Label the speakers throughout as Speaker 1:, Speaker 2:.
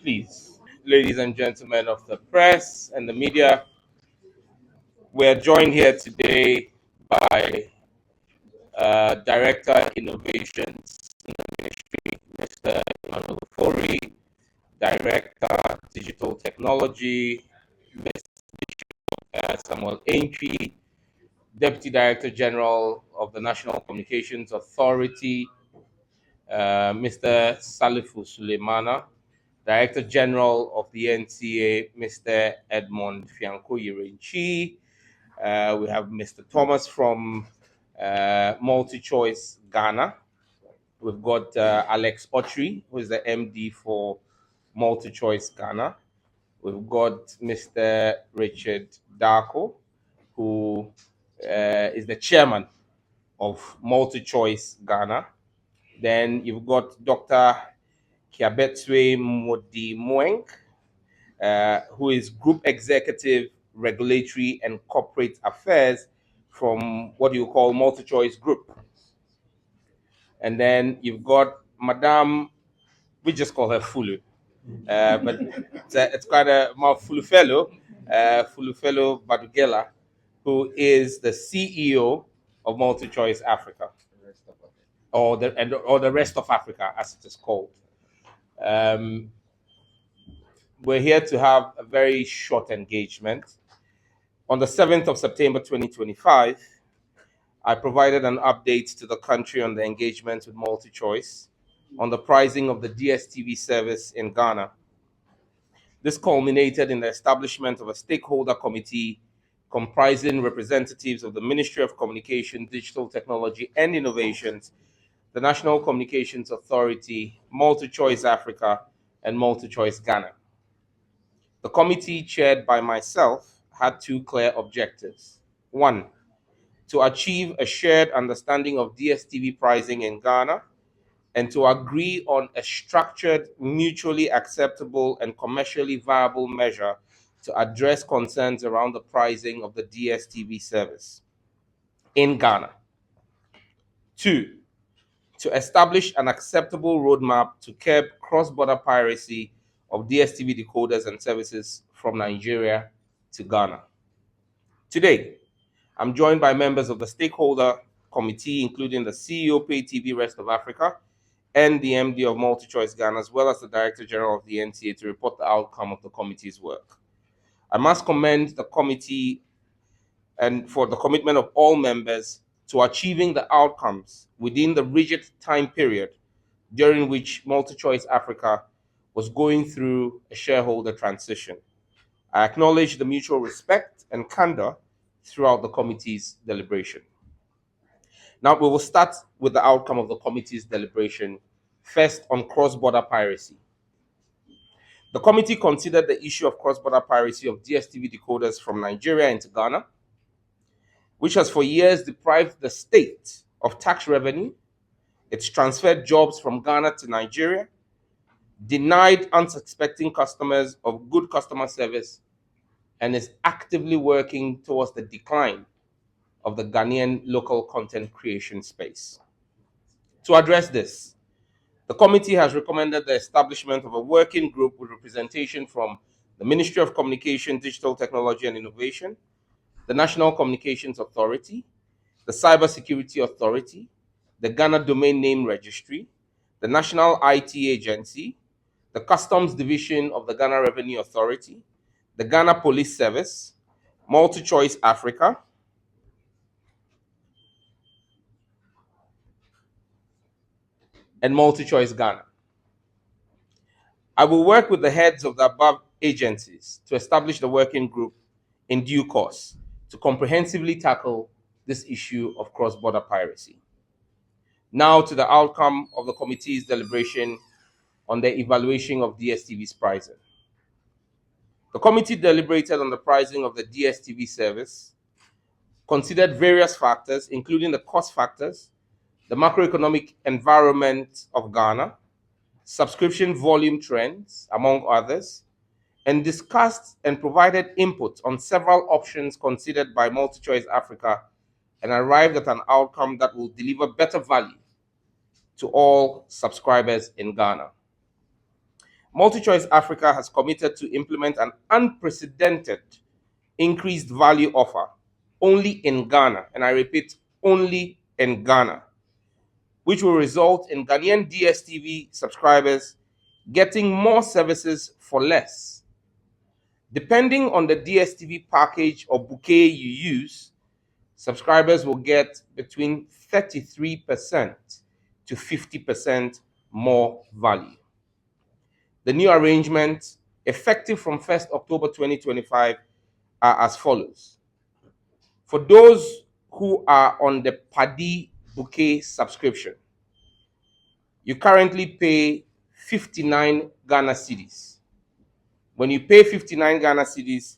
Speaker 1: Please, ladies and gentlemen of the press and the media, we're joined here today by Director Innovations in the Ministry, Mr. Emmanuel Fori, Director Digital Technology, Mr. Samuel Aintree, Deputy Director General of the National Communications Authority, Mr. Salifu Suleimana, Director General of the NCA, Mr. Edmond Fianco Yirinchi. We have Mr. Thomas from MultiChoice Ghana. We've got Alex Otri, who is the MD for MultiChoice Ghana. We've got Mr. Richard Darko, who is the chairman of MultiChoice Ghana. Then you've got Dr. Kiabetswe Modimoeng, who is Group Executive, Regulatory and Corporate Affairs from what you call MultiChoice Group. And then you've got Madame, we just call her Fulu, but it's quite a Fulufelo, Fulufelo Badugela, who is the CEO of MultiChoice Africa, or the rest of Africa, as it is called. We're here to have a very short engagement. On the 7th of September 2025, I provided an update to the country on the engagement with MultiChoice on the pricing of the DStv service in Ghana. This culminated in the establishment of a stakeholder committee comprising representatives of the Ministry of Communication, Digital Technology and Innovations, the National Communications Authority, MultiChoice Africa, and MultiChoice Ghana. The committee, chaired by myself, had two clear objectives. One, to achieve a shared understanding of DStv pricing in Ghana and to agree on a structured, mutually acceptable, and commercially viable measure to address concerns around the pricing of the DStv service in Ghana. Two, to establish an acceptable roadmap to curb cross-border piracy of DStv decoders and services from Nigeria to Ghana. Today, I'm joined by members of the stakeholder committee, including the CEO Pay TV Rest of Africa and the MD of MultiChoice Ghana, as well as the Director General of the NCA, to report the outcome of the committee's work. I must commend the committee and for the commitment of all members to achieving the outcomes within the rigid time period during which MultiChoice Africa was going through a shareholder transition. I acknowledge the mutual respect and candor throughout the committee's deliberation. Now, we will start with the outcome of the committee's deliberation, first on cross-border piracy. The committee considered the issue of cross-border piracy of DStv decoders from Nigeria into Ghana, which has for years deprived the state of tax revenue. It's transferred jobs from Ghana to Nigeria, denied unsuspecting customers of good customer service, and is actively working towards the decline of the Ghanaian local content creation space. To address this, the committee has recommended the establishment of a working group with representation from the Ministry of Communication, Digital Technology and Innovation, the National Communications Authority, the Cybersecurity Authority, the Ghana Domain Name Registry, the National IT Agency, the Customs Division of the Ghana Revenue Authority, the Ghana Police Service, MultiChoice Africa, and MultiChoice Ghana. I will work with the heads of the above agencies to establish the working group in due course to comprehensively tackle this issue of cross-border piracy. Now to the outcome of the committee's deliberation on the evaluation of DSTV's pricing. The committee deliberated on the pricing of the DStv service, considered various factors, including the cost factors, the macroeconomic environment of Ghana, subscription volume trends, among others, and discussed and provided input on several options considered by MultiChoice Africa and arrived at an outcome that will deliver better value to all subscribers in Ghana. MultiChoice Africa has committed to implement an unprecedented increased value offer only in Ghana, and I repeat, only in Ghana, which will result in Ghanaian DStv subscribers getting more services for less. Depending on the DStv package or bouquet you use, subscribers will get between 33% to 50% more value. The new arrangements, effective from 1st October 2025, are as follows. For those who are on the Paddy Bouquet subscription, you currently pay 59 Ghana cedis. When you pay 59 Ghana cedis,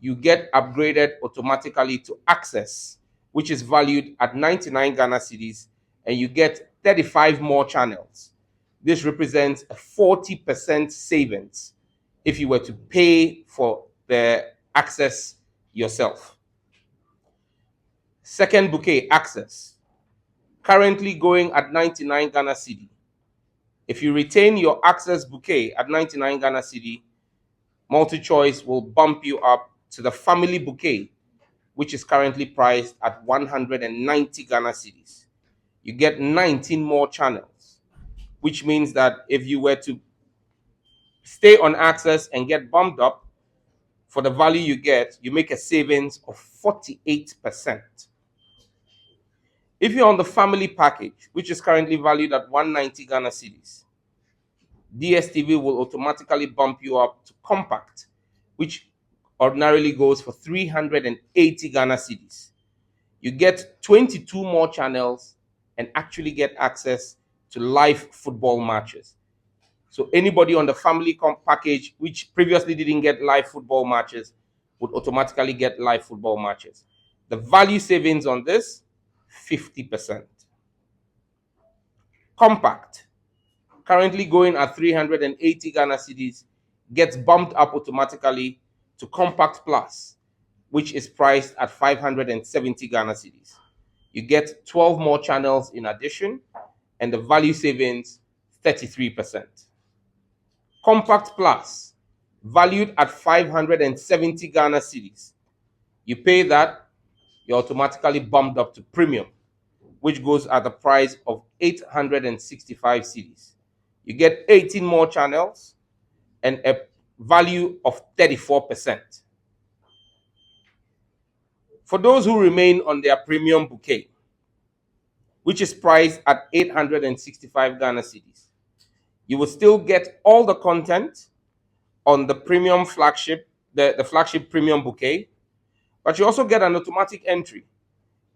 Speaker 1: you get upgraded automatically to Access, which is valued at 99 Ghana cedis, and you get 35 more channels. This represents a 40% savings if you were to pay for the Access yourself. Second bouquet, Access, currently going at 99 Ghana cedi. If you retain your Access bouquet at 99 Ghana cedi, MultiChoice will bump you up to the family bouquet, which is currently priced at 190 Ghana cedis. You get 19 more channels, which means that if you were to stay on Access and get bumped up for the value you get, you make a savings of 48%. If you're on the family package, which is currently valued at 190 Ghana cedis, DStv will automatically bump you up to Compact, which ordinarily goes for 380 Ghana cedis. You get 22 more channels and actually get access to live football matches. So anybody on the family package, which previously didn't get live football matches, would automatically get live football matches. The value savings on this, 50%. Compact, currently going at 380 Ghana cedis, gets bumped up automatically to Compact Plus, which is priced at 570 Ghana cedis. You get 12 more channels in addition, and the value savings, 33%. Compact Plus, valued at 570 Ghana cedis. You pay that, you're automatically bumped up to Premium, which goes at the price of 865 cedis. You get 18 more channels and a value of 34%. For those who remain on their Premium bouquet, which is priced at 865 Ghana cedis, you will still get all the content on the Premium flagship, the flagship Premium bouquet, but you also get an automatic entry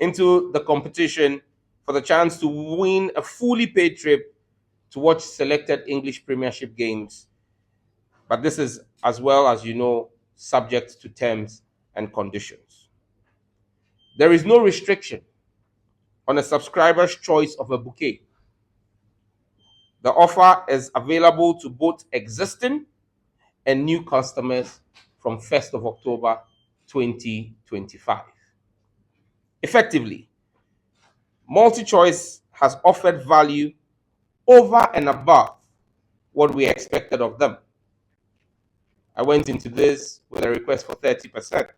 Speaker 1: into the competition for the chance to win a fully paid trip to watch selected English Premiership games. But this is, as well as you know, subject to terms and conditions. There is no restriction on a subscriber's choice of a bouquet. The offer is available to both existing and new customers from 1st of October 2025. Effectively, MultiChoice has offered value over and above what we expected of them. I went into this with a request for 30%.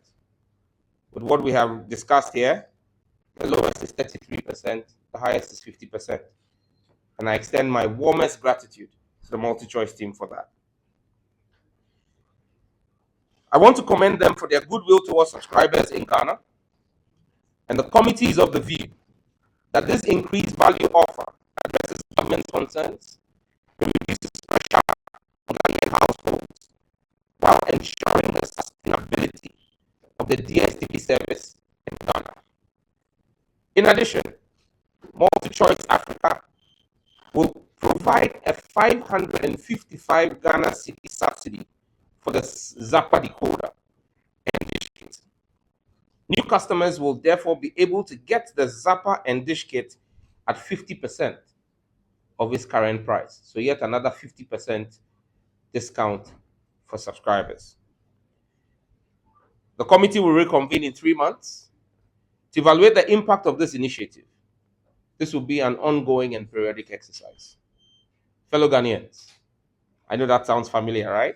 Speaker 1: With what we have discussed here, the lowest is 33%, the highest is 50%. And I extend my warmest gratitude to the MultiChoice team for that. I want to commend them for their goodwill towards subscribers in Ghana, and the committee is of the view that this increased value offer addresses government concerns and reduces pressure on Ghanaian households while ensuring the sustainability of the DStv service in Ghana. In addition, MultiChoice Africa will provide a 555 Ghana cedi subsidy for the Zappa decoder and dish kit. New customers will therefore be able to get the Zappa and dish kit at 50% of its current price. So yet another 50% discount for subscribers. The committee will reconvene in 3 months to evaluate the impact of this initiative. This will be an ongoing and periodic exercise. Fellow Ghanaians, I know that sounds familiar, right?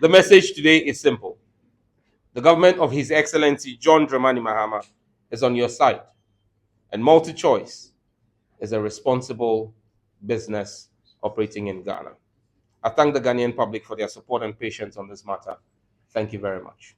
Speaker 1: The message today is simple. The government of His Excellency John Dramani Mahama is on your side, and MultiChoice is a responsible business operating in Ghana. I thank the Ghanaian public for their support and patience on this matter. Thank you very much.